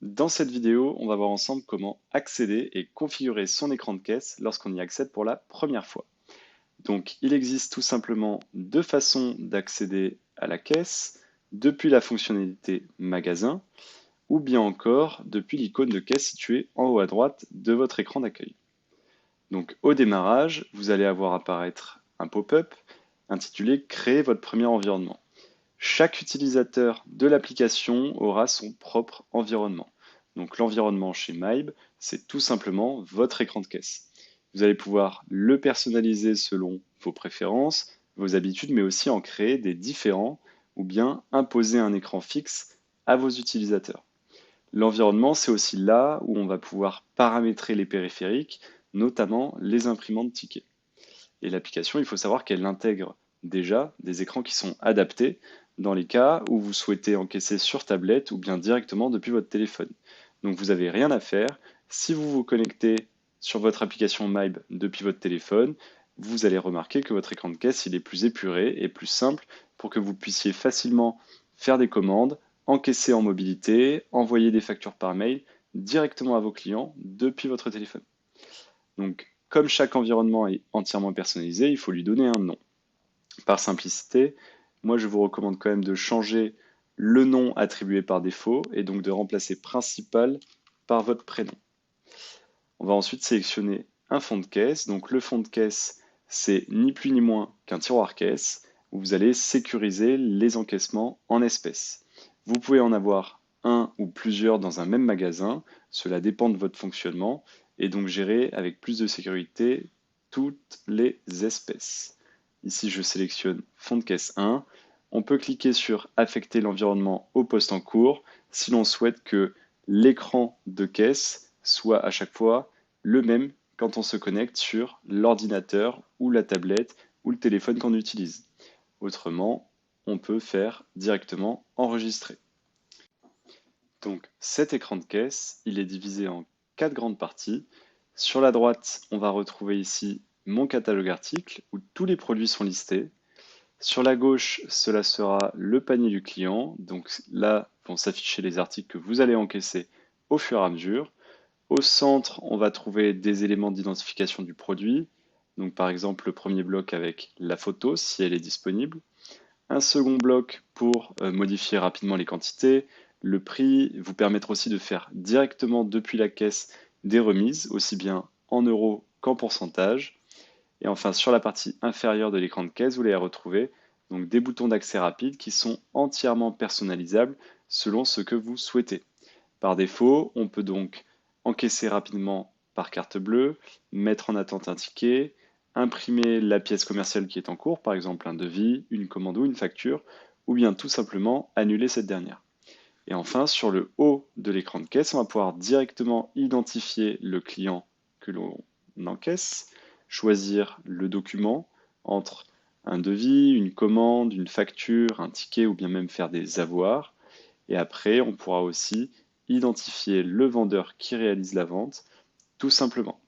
Dans cette vidéo, on va voir ensemble comment accéder et configurer son écran de caisse lorsqu'on y accède pour la première fois. Donc, il existe tout simplement deux façons d'accéder à la caisse, depuis la fonctionnalité magasin ou bien encore depuis l'icône de caisse située en haut à droite de votre écran d'accueil. Donc, au démarrage, vous allez avoir apparaître un pop-up intitulé Créer votre premier environnement. Chaque utilisateur de l'application aura son propre environnement. Donc l'environnement chez Mybe, c'est tout simplement votre écran de caisse. Vous allez pouvoir le personnaliser selon vos préférences, vos habitudes, mais aussi en créer des différents ou bien imposer un écran fixe à vos utilisateurs. L'environnement, c'est aussi là où on va pouvoir paramétrer les périphériques, notamment les imprimantes tickets. Et l'application, il faut savoir qu'elle intègre déjà des écrans qui sont adaptés dans les cas où vous souhaitez encaisser sur tablette ou bien directement depuis votre téléphone. Donc vous n'avez rien à faire. Si vous vous connectez sur votre application Mybe depuis votre téléphone, vous allez remarquer que votre écran de caisse il est plus épuré et plus simple pour que vous puissiez facilement faire des commandes, encaisser en mobilité, envoyer des factures par mail directement à vos clients depuis votre téléphone. Donc, comme chaque environnement est entièrement personnalisé, il faut lui donner un nom. Par simplicité, moi je vous recommande quand même de changer le nom attribué par défaut et donc de remplacer principal par votre prénom. On va ensuite sélectionner un fond de caisse. Donc le fond de caisse, c'est ni plus ni moins qu'un tiroir caisse où vous allez sécuriser les encaissements en espèces. Vous pouvez en avoir un ou plusieurs dans un même magasin, cela dépend de votre fonctionnement, et donc gérer avec plus de sécurité toutes les espèces. Ici, je sélectionne fond de caisse 1. On peut cliquer sur affecter l'environnement au poste en cours si l'on souhaite que l'écran de caisse soit à chaque fois le même quand on se connecte sur l'ordinateur ou la tablette ou le téléphone qu'on utilise. Autrement, on peut faire directement enregistrer. Donc cet écran de caisse, il est divisé en 4 grandes parties. Sur la droite, on va retrouver ici mon catalogue article où tous les produits sont listés. Sur la gauche, cela sera le panier du client. Donc là vont s'afficher les articles que vous allez encaisser au fur et à mesure. Au centre, on va trouver des éléments d'identification du produit. Donc par exemple le premier bloc avec la photo si elle est disponible. Un second bloc pour modifier rapidement les quantités. Le prix vous permettra aussi de faire directement depuis la caisse des remises, aussi bien en euros qu'en pourcentage. Et enfin, sur la partie inférieure de l'écran de caisse, vous allez retrouver donc des boutons d'accès rapide qui sont entièrement personnalisables selon ce que vous souhaitez. Par défaut, on peut donc encaisser rapidement par carte bleue, mettre en attente un ticket, imprimer la pièce commerciale qui est en cours, par exemple un devis, une commande ou une facture, ou bien tout simplement annuler cette dernière. Et enfin, sur le haut de l'écran de caisse, on va pouvoir directement identifier le client que l'on encaisse, choisir le document entre un devis, une commande, une facture, un ticket ou bien même faire des avoirs. Et après, on pourra aussi identifier le vendeur qui réalise la vente, tout simplement.